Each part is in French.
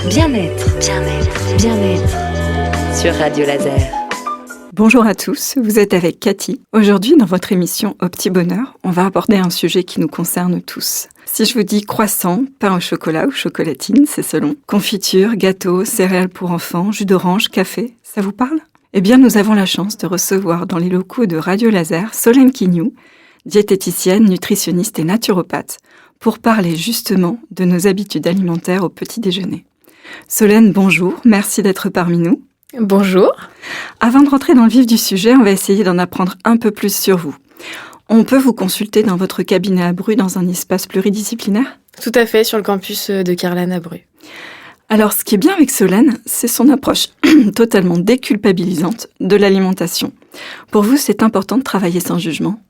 Bien-être, bien-être, bien-être sur Radio Laser. Bonjour à tous, vous êtes avec Cathy. Aujourd'hui, dans votre émission Au Petit Bonheur, on va aborder un sujet qui nous concerne tous. Si je vous dis croissant, pain au chocolat ou chocolatine, c'est selon. Confiture, gâteau, céréales pour enfants, jus d'orange, café, ça vous parle ? Eh bien, nous avons la chance de recevoir dans les locaux de Radio Laser Solène Quignou, diététicienne, nutritionniste et naturopathe, pour parler justement de nos habitudes alimentaires au petit déjeuner. Solène, bonjour, merci d'être parmi nous. Bonjour. Avant de rentrer dans le vif du sujet, on va essayer d'en apprendre un peu plus sur vous. On peut vous consulter dans votre cabinet à Bru dans un espace pluridisciplinaire ? Tout à fait, sur le campus de Carlane à Bru. Alors, ce qui est bien avec Solène, c'est son approche totalement déculpabilisante de l'alimentation. Pour vous, c'est important de travailler sans jugement ?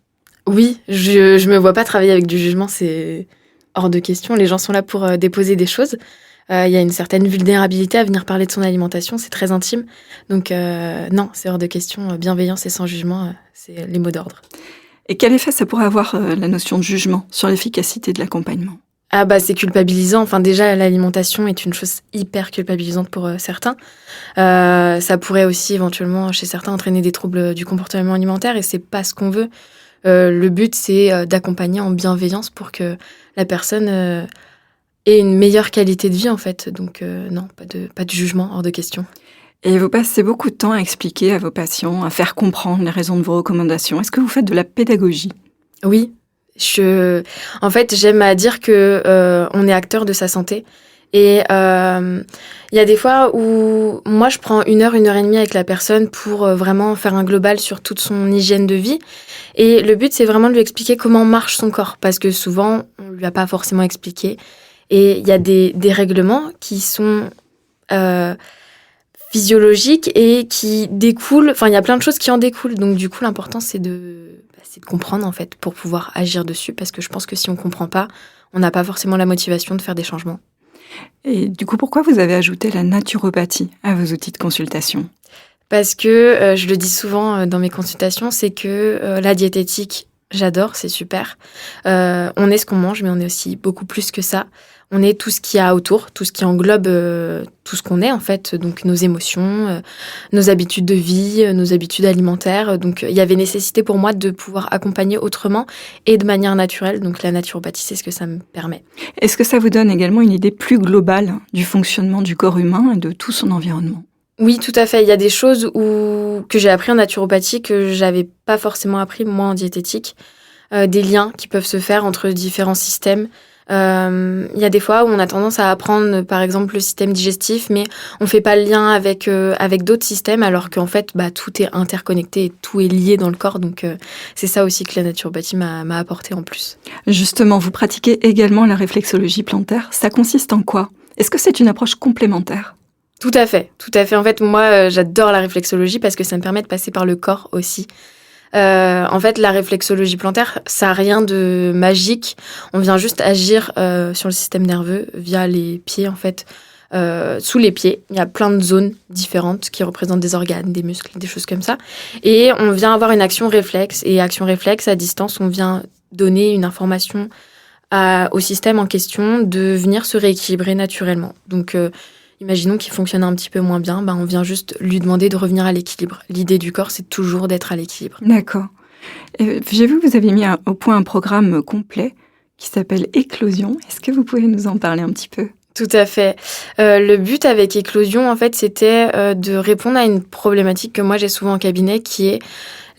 Oui, je me vois pas travailler avec du jugement, c'est hors de question. Les gens sont là pour déposer des choses. Il y a une certaine vulnérabilité à venir parler de son alimentation, c'est très intime. Donc non, c'est hors de question. Bienveillance et sans jugement, c'est les mots d'ordre. Et quel effet ça pourrait avoir, la notion de jugement, sur l'efficacité de l'accompagnement ? Ah bah c'est culpabilisant. Enfin déjà, l'alimentation est une chose hyper culpabilisante pour certains. Ça pourrait aussi éventuellement, chez certains, entraîner des troubles du comportement alimentaire et c'est pas ce qu'on veut. Le but, c'est d'accompagner en bienveillance pour que la personne ait une meilleure qualité de vie, en fait. Donc non, pas de jugement, hors de question. Et vous passez beaucoup de temps à expliquer à vos patients, à faire comprendre les raisons de vos recommandations. Est-ce que vous faites de la pédagogie ? Oui. En fait, j'aime à dire que on est acteur de sa santé. Et il y a des fois où moi, je prends 1 heure et demie avec la personne pour vraiment faire un global sur toute son hygiène de vie. Et le but, c'est vraiment de lui expliquer comment marche son corps. Parce que souvent, on ne lui a pas forcément expliqué. Et il y a des règlements qui sont physiologiques et qui découlent. Enfin, il y a plein de choses qui en découlent. Donc, du coup, l'important, c'est de comprendre, en fait, pour pouvoir agir dessus. Parce que je pense que si on ne comprend pas, on n'a pas forcément la motivation de faire des changements. Et du coup, pourquoi vous avez ajouté la naturopathie à vos outils de consultation ? Parce que, je le dis souvent dans mes consultations, c'est que la diététique, j'adore, c'est super. On est ce qu'on mange, mais on est aussi beaucoup plus que ça. On est tout ce qu'il y a autour, tout ce qui englobe tout ce qu'on est, en fait. Donc, nos émotions, nos habitudes de vie, nos habitudes alimentaires. Donc, il y avait nécessité pour moi de pouvoir accompagner autrement et de manière naturelle. Donc, la naturopathie, c'est ce que ça me permet. Est-ce que ça vous donne également une idée plus globale du fonctionnement du corps humain et de tout son environnement ? Oui, tout à fait. Il y a des choses que j'ai appris en naturopathie que j'avais pas forcément appris, moi, en diététique. Des liens qui peuvent se faire entre différents systèmes. Il y a des fois où on a tendance à apprendre, par exemple, le système digestif, mais on fait pas le lien avec d'autres systèmes, alors qu'en fait, tout est interconnecté et tout est lié dans le corps. Donc, c'est ça aussi que la naturopathie m'a apporté en plus. Justement, vous pratiquez également la réflexologie plantaire. Ça consiste en quoi ? Est-ce que c'est une approche complémentaire ? Tout à fait. En fait, moi, j'adore la réflexologie parce que ça me permet de passer par le corps aussi. En fait, la réflexologie plantaire, ça n'a rien de magique. On vient juste agir sur le système nerveux via les pieds, en fait. Sous les pieds, il y a plein de zones différentes qui représentent des organes, des muscles, des choses comme ça. Et on vient avoir une action réflexe. Et action réflexe, à distance, on vient donner une information au système en question de venir se rééquilibrer naturellement. Donc, imaginons qu'il fonctionne un petit peu moins bien, on vient juste lui demander de revenir à l'équilibre. L'idée du corps, c'est toujours d'être à l'équilibre. D'accord. J'ai vu que vous avez mis au point un programme complet qui s'appelle Éclosion. Est-ce que vous pouvez nous en parler un petit peu ? Tout à fait. Le but avec Éclosion, en fait, c'était de répondre à une problématique que moi j'ai souvent en cabinet, qui est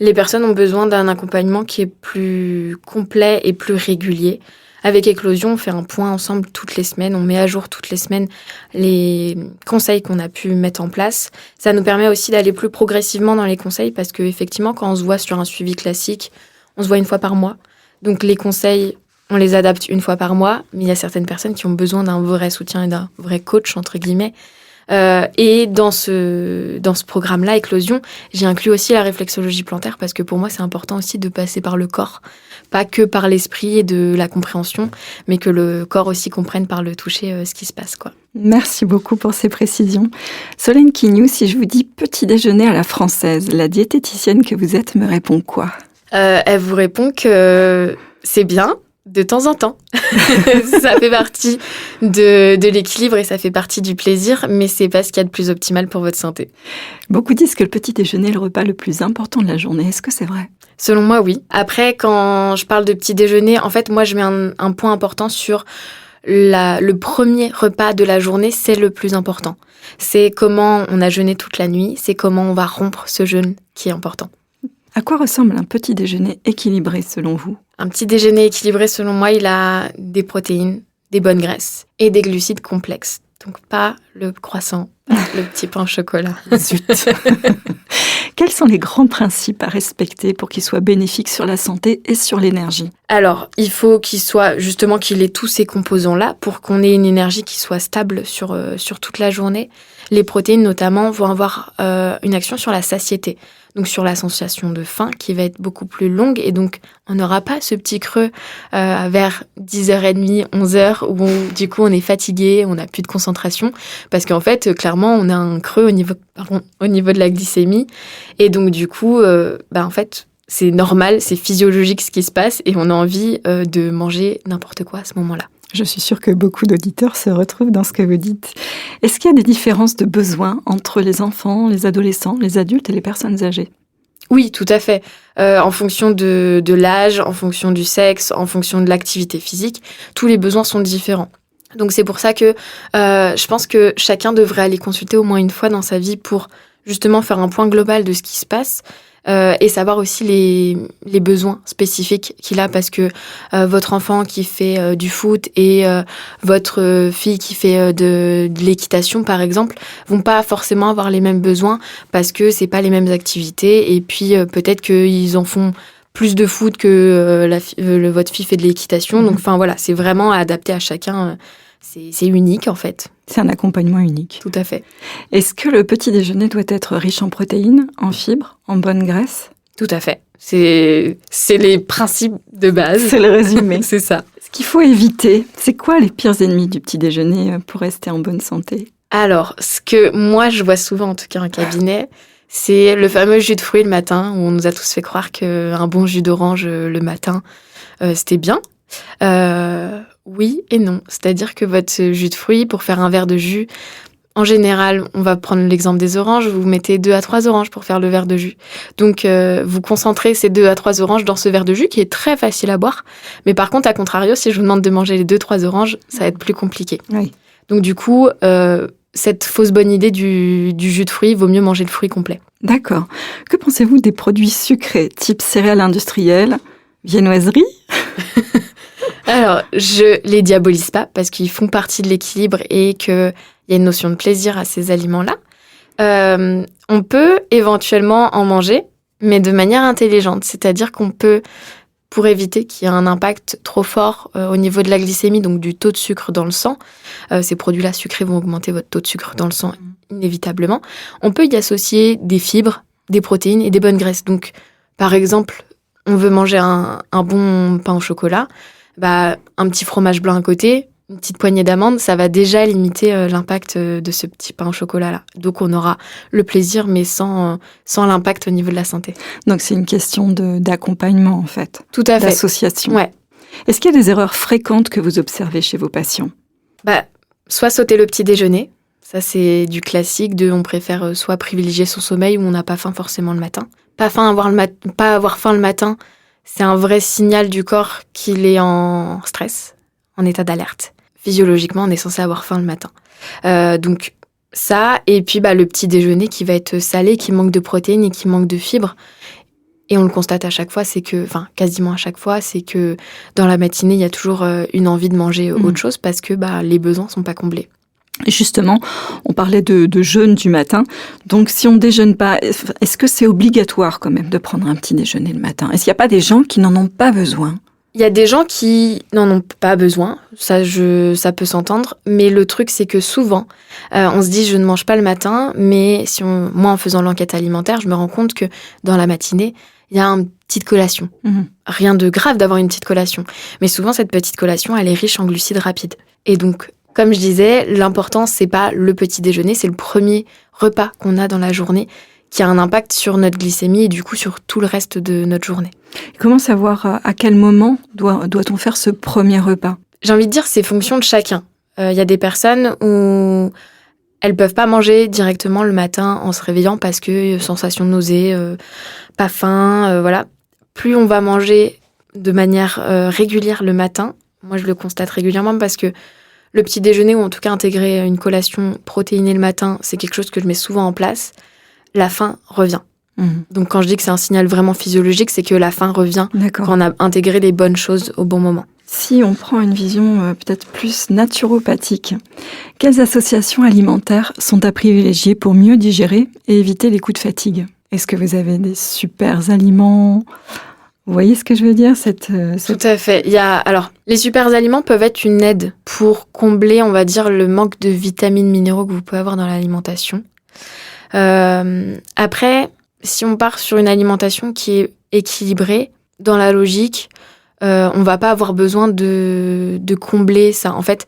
les personnes ont besoin d'un accompagnement qui est plus complet et plus régulier. Avec Éclosion, on fait un point ensemble toutes les semaines. On met à jour toutes les semaines les conseils qu'on a pu mettre en place. Ça nous permet aussi d'aller plus progressivement dans les conseils parce qu'effectivement, quand on se voit sur un suivi classique, on se voit 1 fois par mois. Donc les conseils, on les adapte 1 fois par mois. Mais il y a certaines personnes qui ont besoin d'un vrai soutien et d'un vrai coach, entre guillemets. Et dans ce programme-là, Éclosion, j'ai inclus aussi la réflexologie plantaire parce que pour moi, c'est important aussi de passer par le corps. Pas que par l'esprit et de la compréhension, mais que le corps aussi comprenne par le toucher ce qui se passe, quoi. Merci beaucoup pour ces précisions. Solène Quignou, si je vous dis petit déjeuner à la française, la diététicienne que vous êtes me répond quoi ? Elle vous répond que c'est bien, de temps en temps. Ça fait partie de l'équilibre et ça fait partie du plaisir, mais c'est pas ce qu'il y a de plus optimal pour votre santé. Beaucoup disent que le petit déjeuner est le repas le plus important de la journée. Est-ce que c'est vrai ? Selon moi, oui. Après, quand je parle de petit déjeuner, en fait, moi, je mets un point important sur le premier repas de la journée, c'est le plus important. C'est comment on a jeûné toute la nuit, c'est comment on va rompre ce jeûne qui est important. À quoi ressemble un petit déjeuner équilibré selon vous ? Un petit déjeuner équilibré, selon moi, il a des protéines, des bonnes graisses et des glucides complexes. Donc pas le croissant, pas le petit pain au chocolat. Zut. Quels sont les grands principes à respecter pour qu'ils soient bénéfiques sur la santé et sur l'énergie ? Alors, il faut qu'il ait tous ces composants-là pour qu'on ait une énergie qui soit stable sur toute la journée. Les protéines, notamment, vont avoir une action sur la satiété, donc sur la sensation de faim qui va être beaucoup plus longue. Et donc, on n'aura pas ce petit creux vers 10h30, 11h, où du coup, on est fatigué, on n'a plus de concentration. Parce qu'en fait, clairement, on a un creux au niveau de la glycémie. Et donc, du coup, en fait, c'est normal, c'est physiologique ce qui se passe et on a envie de manger n'importe quoi à ce moment-là. Je suis sûre que beaucoup d'auditeurs se retrouvent dans ce que vous dites. Est-ce qu'il y a des différences de besoins entre les enfants, les adolescents, les adultes et les personnes âgées ? Oui, tout à fait. En fonction de l'âge, en fonction du sexe, en fonction de l'activité physique, tous les besoins sont différents. Donc c'est pour ça que je pense que chacun devrait aller consulter au moins une fois dans sa vie pour justement faire un point global de ce qui se passe et savoir aussi les besoins spécifiques qu'il a, parce que votre enfant qui fait du foot et votre fille qui fait de l'équitation, par exemple, vont pas forcément avoir les mêmes besoins parce que c'est pas les mêmes activités et puis peut-être qu'ils en font plus de foot que votre fille fait de l'équitation. Donc, enfin voilà, c'est vraiment adapté à chacun. C'est unique, en fait. C'est un accompagnement unique. Tout à fait. Est-ce que le petit déjeuner doit être riche en protéines, en fibres, en bonnes graisses ? Tout à fait. C'est les principes de base. C'est le résumé. C'est ça. Ce qu'il faut éviter, c'est quoi les pires ennemis du petit déjeuner pour rester en bonne santé ? Alors, ce que moi, je vois souvent, en tout cas en cabinet, c'est le fameux jus de fruits le matin, où on nous a tous fait croire qu'un bon jus d'orange le matin, c'était bien. Oui et non. C'est-à-dire que votre jus de fruits, pour faire un verre de jus, en général, on va prendre l'exemple des oranges, vous mettez 2 à 3 oranges pour faire le verre de jus. Donc, vous concentrez ces 2 à 3 oranges dans ce verre de jus qui est très facile à boire. Mais par contre, à contrario, si je vous demande de manger les 2-3 oranges, ça va être plus compliqué. Oui. Donc, du coup, cette fausse bonne idée du jus de fruits, il vaut mieux manger le fruit complet. D'accord. Que pensez-vous des produits sucrés, type céréales industrielles, viennoiseries ? Alors, je les diabolise pas parce qu'ils font partie de l'équilibre et qu'il y a une notion de plaisir à ces aliments-là. On peut éventuellement en manger, mais de manière intelligente. C'est-à-dire qu'on peut, pour éviter qu'il y ait un impact trop fort au niveau de la glycémie, donc du taux de sucre dans le sang, ces produits-là sucrés vont augmenter votre taux de sucre dans le sang inévitablement. On peut y associer des fibres, des protéines et des bonnes graisses. Donc, par exemple, on veut manger un bon pain au chocolat, un petit fromage blanc à côté, une petite poignée d'amandes, ça va déjà limiter l'impact de ce petit pain au chocolat-là. Donc, on aura le plaisir, mais sans l'impact au niveau de la santé. Donc, c'est une question d'accompagnement, en fait. Tout à fait. D'association. Ouais. Est-ce qu'il y a des erreurs fréquentes que vous observez chez vos patients ? Soit sauter le petit déjeuner. Ça, c'est du classique on préfère soit privilégier son sommeil ou on n'a pas faim forcément le matin. Pas avoir faim le matin, c'est un vrai signal du corps qu'il est en stress, en état d'alerte. Physiologiquement, on est censé avoir faim le matin. Donc ça, et puis le petit déjeuner qui va être salé, qui manque de protéines et qui manque de fibres. Et on le constate à chaque fois, quasiment à chaque fois, c'est que dans la matinée, il y a toujours une envie de manger autre chose parce que les besoins sont pas comblés. Justement, on parlait de jeûne du matin. Donc, si on ne déjeune pas, est-ce que c'est obligatoire quand même de prendre un petit déjeuner le matin ? Est-ce qu'il n'y a pas des gens qui n'en ont pas besoin ? Il y a des gens qui n'en ont pas besoin, ça peut s'entendre. Mais le truc, c'est que souvent, on se dit je ne mange pas le matin, mais moi, en faisant l'enquête alimentaire, je me rends compte que dans la matinée, il y a une petite collation. Rien de grave d'avoir une petite collation. Mais souvent, cette petite collation, elle est riche en glucides rapides. Et donc, comme je disais, l'important, c'est pas le petit déjeuner, c'est le premier repas qu'on a dans la journée qui a un impact sur notre glycémie et du coup sur tout le reste de notre journée. Comment savoir à quel moment doit-on faire ce premier repas ? J'ai envie de dire, c'est fonction de chacun. Il y a des personnes où elles peuvent pas manger directement le matin en se réveillant parce que sensation de nausée, pas faim, voilà. Plus on va manger de manière régulière le matin, moi je le constate régulièrement parce que le petit déjeuner ou en tout cas intégrer une collation protéinée le matin, c'est quelque chose que je mets souvent en place. La faim revient. Donc quand je dis que c'est un signal vraiment physiologique, c'est que la faim revient quand on a intégré les bonnes choses au bon moment. Si on prend une vision peut-être plus naturopathique, quelles associations alimentaires sont à privilégier pour mieux digérer et éviter les coups de fatigue ? Est-ce que vous avez des super aliments ? Vous voyez ce que je veux dire ? Tout à fait. Alors, les super aliments peuvent être une aide pour combler, on va dire, le manque de vitamines, minéraux que vous pouvez avoir dans l'alimentation. Après, si on part sur une alimentation qui est équilibrée, dans la logique, on va pas avoir besoin de combler ça. En fait,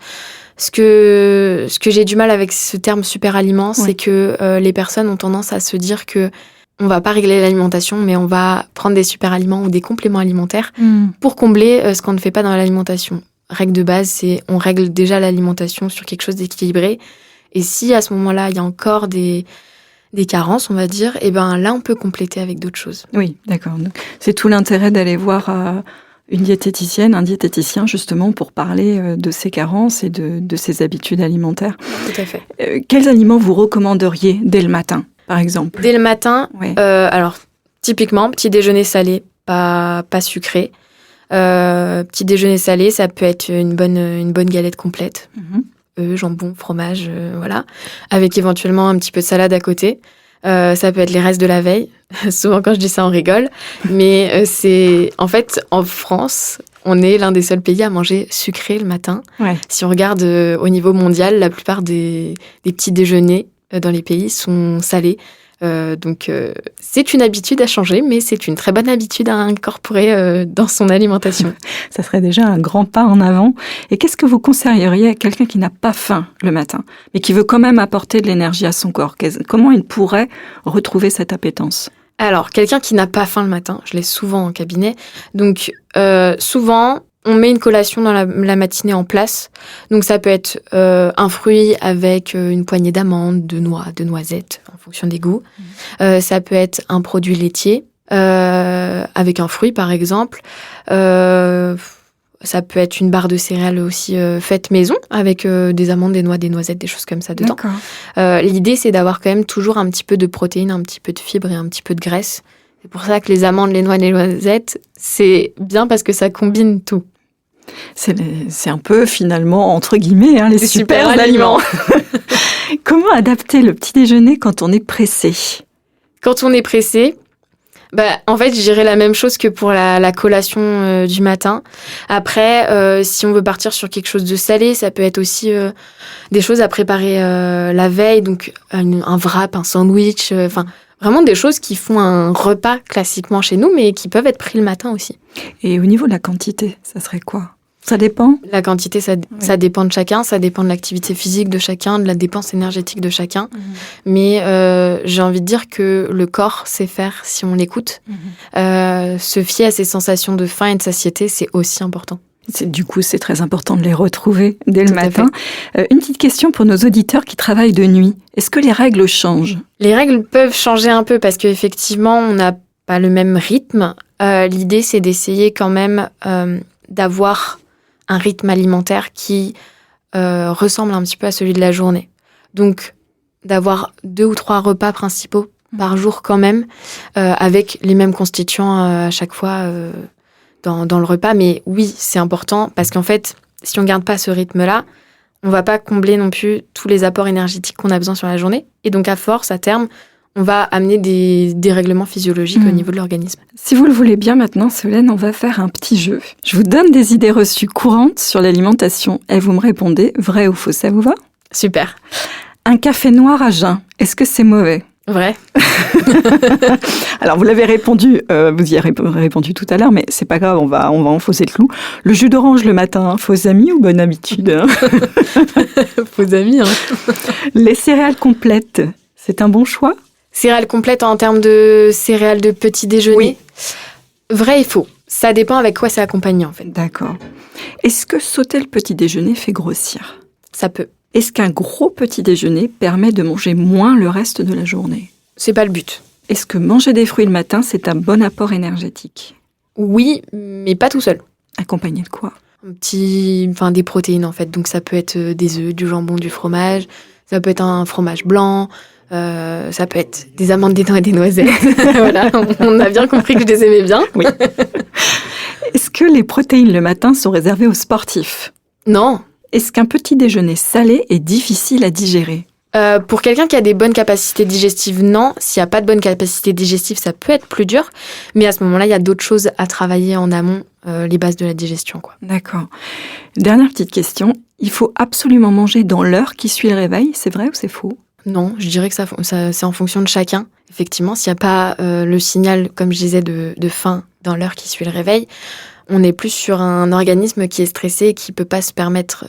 ce que j'ai du mal avec ce terme super aliment, c'est que les personnes ont tendance à se dire que on va pas régler l'alimentation, mais on va prendre des super aliments ou des compléments alimentaires pour combler ce qu'on ne fait pas dans l'alimentation. Règle de base, c'est on règle déjà l'alimentation sur quelque chose d'équilibré. Et si à ce moment-là, il y a encore des carences, on va dire, et ben là, on peut compléter avec d'autres choses. Oui, d'accord. Donc, c'est tout l'intérêt d'aller voir une diététicienne, un diététicien, justement, pour parler de ces carences et de ces habitudes alimentaires. Tout à fait. Quels aliments vous recommanderiez dès le matin, par exemple ? Dès le matin, alors, typiquement, petit déjeuner salé, pas sucré. Petit déjeuner salé, ça peut être une bonne galette complète. Jambon, fromage, voilà. Avec éventuellement un petit peu de salade à côté. Ça peut être les restes de la veille. Souvent, quand je dis ça, on rigole. Mais c'est... En fait, en France, on est l'un des seuls pays à manger sucré le matin. Ouais. Si on regarde au niveau mondial, la plupart des petits déjeuners dans les pays sont salés. Donc, c'est une habitude à changer, mais c'est une très bonne habitude à incorporer dans son alimentation. Ça serait déjà un grand pas en avant. Et qu'est-ce que vous conseilleriez à quelqu'un qui n'a pas faim le matin, mais qui veut quand même apporter de l'énergie à son corps ? Comment il pourrait retrouver cette appétence ? Alors, quelqu'un qui n'a pas faim le matin, je l'ai souvent en cabinet. Donc, souvent, on met une collation dans la matinée en place. Donc, ça peut être un fruit avec une poignée d'amandes, de noix, de noisettes, en fonction des goûts. Ça peut être un produit laitier avec un fruit, par exemple. Ça peut être une barre de céréales aussi faite maison, avec des amandes, des noix, des noisettes, des choses comme ça dedans. L'idée, c'est d'avoir quand même toujours un petit peu de protéines, un petit peu de fibres et un petit peu de graisse. C'est pour ça que les amandes, les noix, les noisettes, c'est bien parce que ça combine tout. C'est un peu, finalement, entre guillemets, les super aliments. Comment adapter le petit déjeuner quand on est pressé ? Quand on est pressé, en fait, je dirais la même chose que pour la collation du matin. Après, si on veut partir sur quelque chose de salé, ça peut être aussi des choses à préparer la veille, donc un wrap, un sandwich, vraiment des choses qui font un repas classiquement chez nous, mais qui peuvent être pris le matin aussi. Et au niveau de la quantité, ça serait quoi ? Ça dépend ? La quantité, ça dépend de chacun, ça dépend de l'activité physique de chacun, de la dépense énergétique de chacun. Mais j'ai envie de dire que le corps sait faire si on l'écoute. Se fier à ses sensations de faim et de satiété, c'est aussi important. Du coup, c'est très important de les retrouver dès le matin. Une petite question pour nos auditeurs qui travaillent de nuit. Est-ce que les règles changent ? Les règles peuvent changer un peu parce qu'effectivement, on n'a pas le même rythme. L'idée, c'est d'essayer quand même d'avoir un rythme alimentaire qui ressemble un petit peu à celui de la journée. Donc, d'avoir 2 ou 3 repas principaux par jour quand même, avec les mêmes constituants à chaque fois dans le repas. Mais oui, c'est important parce qu'en fait, si on ne garde pas ce rythme-là, on ne va pas combler non plus tous les apports énergétiques qu'on a besoin sur la journée. Et donc, à force, à terme, on va amener des dérèglements physiologiques au niveau de l'organisme. Si vous le voulez bien maintenant, Solène, on va faire un petit jeu. Je vous donne des idées reçues courantes sur l'alimentation et vous me répondez vrai ou faux. Ça vous va ? Super. Un café noir à jeun, est-ce que c'est mauvais ? Vrai. Alors, vous l'avez répondu, vous y avez répondu tout à l'heure, mais c'est pas grave, on va enfoncer le clou. Le jus d'orange le matin, faux ami ou bonne habitude ? Faux ami, Les céréales complètes, c'est un bon choix ? Céréales complètes en termes de céréales de petit déjeuner. Oui. Vrai et faux. Ça dépend avec quoi c'est accompagné en fait. D'accord. Est-ce que sauter le petit déjeuner fait grossir? Ça peut. Est-ce qu'un gros petit déjeuner permet de manger moins le reste de la journée? C'est pas le but. Est-ce que manger des fruits le matin, c'est un bon apport énergétique? Oui, mais pas tout seul. Accompagné de quoi? Des protéines en fait. Donc ça peut être des œufs, du jambon, du fromage. Ça peut être un fromage blanc. Ça peut être des amandes, des noix et des noisettes. Voilà, on a bien compris que je les aimais bien. Oui. Est-ce que les protéines le matin sont réservées aux sportifs? Non. Est-ce qu'un petit déjeuner salé est difficile à digérer? Pour quelqu'un qui a des bonnes capacités digestives, non. S'il n'y a pas de bonnes capacités digestives, ça peut être plus dur. Mais à ce moment-là, il y a d'autres choses à travailler en amont, les bases de la digestion, quoi. D'accord. Dernière petite question. Il faut absolument manger dans l'heure qui suit le réveil, c'est vrai ou c'est faux? Non, je dirais que ça c'est en fonction de chacun. Effectivement, s'il n'y a pas le signal, comme je disais, de faim dans l'heure qui suit le réveil, on est plus sur un organisme qui est stressé et qui ne peut pas se permettre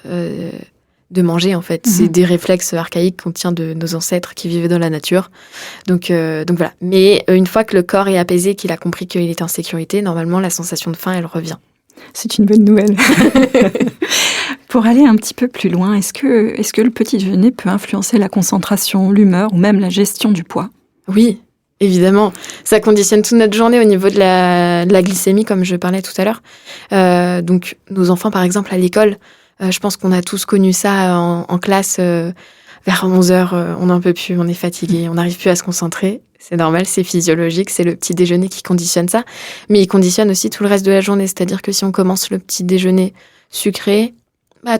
de manger, en fait. C'est des réflexes archaïques qu'on tient de nos ancêtres qui vivaient dans la nature. Donc voilà. Mais une fois que le corps est apaisé, qu'il a compris qu'il est en sécurité, normalement, la sensation de faim, elle revient. C'est une bonne nouvelle. Pour aller un petit peu plus loin, est-ce que le petit déjeuner peut influencer la concentration, l'humeur ou même la gestion du poids? Oui, évidemment. Ça conditionne toute notre journée au niveau de la glycémie, comme je parlais tout à l'heure. Donc, nos enfants, par exemple, à l'école, je pense qu'on a tous connu ça en classe. Vers 11h, on n'en peut plus, on est fatigué, on n'arrive plus à se concentrer. C'est normal, c'est physiologique, c'est le petit déjeuner qui conditionne ça. Mais il conditionne aussi tout le reste de la journée. C'est-à-dire que si on commence le petit déjeuner sucré,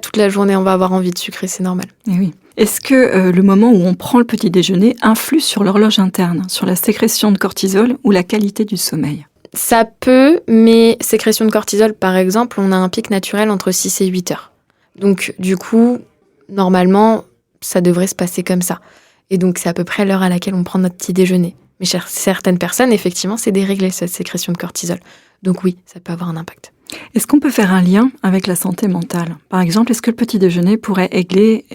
toute la journée, on va avoir envie de sucrer, c'est normal. Et oui. Est-ce que le moment où on prend le petit déjeuner influe sur l'horloge interne, sur la sécrétion de cortisol ou la qualité du sommeil? Ça peut, mais sécrétion de cortisol, par exemple, on a un pic naturel entre 6 et 8 heures. Donc, du coup, normalement, ça devrait se passer comme ça. Et donc, c'est à peu près l'heure à laquelle on prend notre petit déjeuner. Mais chez certaines personnes, effectivement, c'est déréglé, cette sécrétion de cortisol. Donc oui, ça peut avoir un impact. Est-ce qu'on peut faire un lien avec la santé mentale? Par exemple, est-ce que le petit déjeuner pourrait aider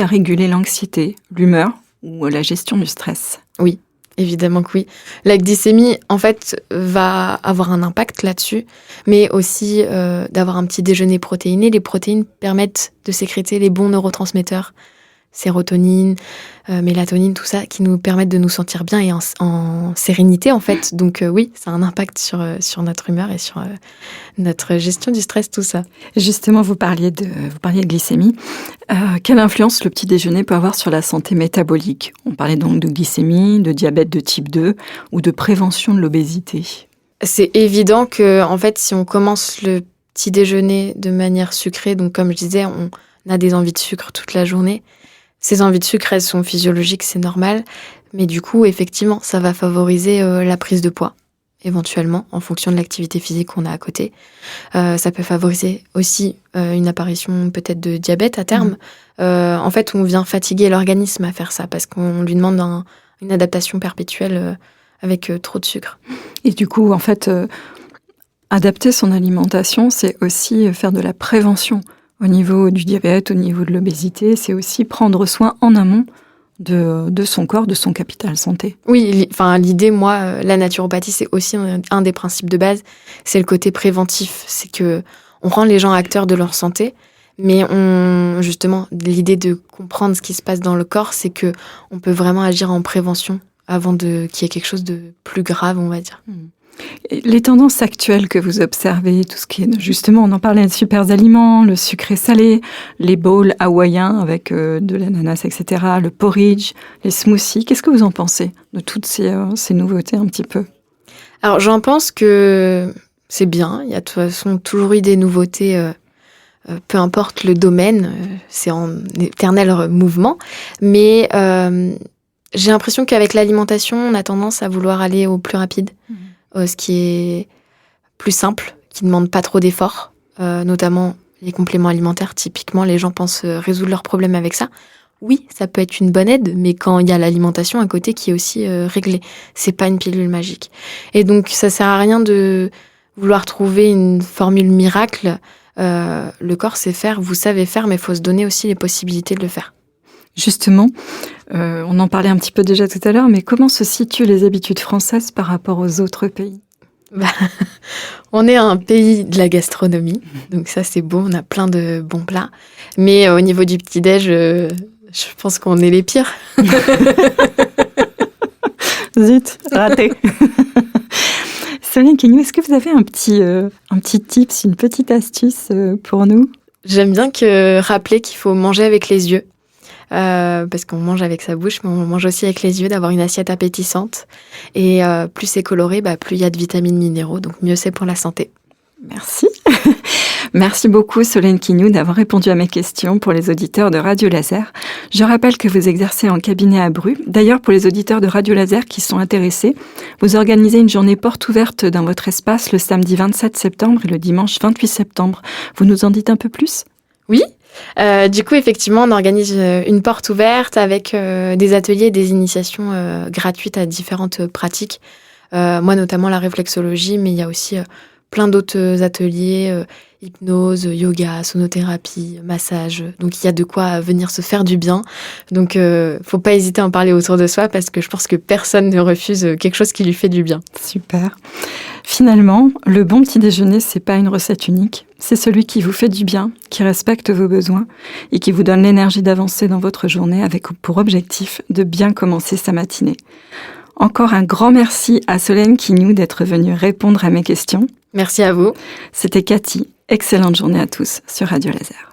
à réguler l'anxiété, l'humeur ou la gestion du stress? Oui, évidemment que oui. La glycémie, en fait, va avoir un impact là-dessus, mais aussi d'avoir un petit déjeuner protéiné. Les protéines permettent de sécréter les bons neurotransmetteurs, sérotonine, mélatonine, tout ça, qui nous permettent de nous sentir bien et en sérénité, en fait. Donc oui, ça a un impact sur notre humeur et sur notre gestion du stress, tout ça. Justement, vous parliez de glycémie. Quelle influence le petit déjeuner peut avoir sur la santé métabolique? On parlait donc de glycémie, de diabète de type 2 ou de prévention de l'obésité. C'est évident que, en fait, si on commence le petit déjeuner de manière sucrée, donc comme je disais, on a des envies de sucre toute la journée. Ces envies de sucre, elles sont physiologiques, c'est normal. Mais du coup, effectivement, ça va favoriser la prise de poids, éventuellement, en fonction de l'activité physique qu'on a à côté. Ça peut favoriser aussi une apparition peut-être de diabète à terme. En fait, on vient fatiguer l'organisme à faire ça, parce qu'on lui demande une adaptation perpétuelle avec trop de sucre. Et du coup, en fait, adapter son alimentation, c'est aussi faire de la prévention. Au niveau du diabète, au niveau de l'obésité, c'est aussi prendre soin en amont de son corps, de son capital santé. Oui, l'idée, moi, la naturopathie, c'est aussi un des principes de base. C'est le côté préventif. C'est que on rend les gens acteurs de leur santé, mais justement, l'idée de comprendre ce qui se passe dans le corps, c'est que on peut vraiment agir en prévention avant qu'il y ait quelque chose de plus grave, on va dire. Les tendances actuelles que vous observez, tout ce qui est, justement, on en parlait de super aliments, le sucré salé, les bowls hawaïens avec de l'ananas, etc., le porridge, les smoothies, qu'est-ce que vous en pensez de toutes ces nouveautés un petit peu? Alors, j'en pense que c'est bien, il y a de toute façon toujours eu des nouveautés, peu importe le domaine, c'est en éternel mouvement, mais j'ai l'impression qu'avec l'alimentation, on a tendance à vouloir aller au plus rapide. Ce qui est plus simple, qui ne demande pas trop d'efforts, notamment les compléments alimentaires. Typiquement, les gens pensent résoudre leurs problèmes avec ça. Oui, ça peut être une bonne aide, mais quand il y a l'alimentation à côté qui est aussi réglée, c'est pas une pilule magique. Et donc, ça sert à rien de vouloir trouver une formule miracle. Le corps sait faire, vous savez faire, mais il faut se donner aussi les possibilités de le faire. Justement, on en parlait un petit peu déjà tout à l'heure, mais comment se situent les habitudes françaises par rapport aux autres pays ? On est un pays de la gastronomie, donc ça c'est beau, on a plein de bons plats. Mais au niveau du petit-déj, je pense qu'on est les pires. Zut, raté. Solène Quignou, est-ce que vous avez un petit tips, une petite astuce pour nous ? J'aime bien rappeler qu'il faut manger avec les yeux. Parce qu'on mange avec sa bouche, mais on mange aussi avec les yeux, d'avoir une assiette appétissante. Et plus c'est coloré, plus il y a de vitamines, minéraux, donc mieux c'est pour la santé. Merci. Merci beaucoup Solène Quignou d'avoir répondu à mes questions pour les auditeurs de Radio Laser. Je rappelle que vous exercez en cabinet à Bru. D'ailleurs, pour les auditeurs de Radio Laser qui sont intéressés, vous organisez une journée porte ouverte dans votre espace le samedi 27 septembre et le dimanche 28 septembre. Vous nous en dites un peu plus ? Oui. Du coup, effectivement, on organise une porte ouverte avec des ateliers et des initiations gratuites à différentes pratiques. Moi, notamment la réflexologie, mais il y a aussi plein d'autres ateliers, hypnose, yoga, sonothérapie, massage. Donc, il y a de quoi venir se faire du bien. Donc, faut pas hésiter à en parler autour de soi parce que je pense que personne ne refuse quelque chose qui lui fait du bien. Super. Finalement, le bon petit déjeuner, c'est pas une recette unique. C'est celui qui vous fait du bien, qui respecte vos besoins et qui vous donne l'énergie d'avancer dans votre journée avec pour objectif de bien commencer sa matinée. Encore un grand merci à Solène Quignou d'être venue répondre à mes questions. Merci à vous. C'était Cathy. Excellente journée à tous sur Radio Laser.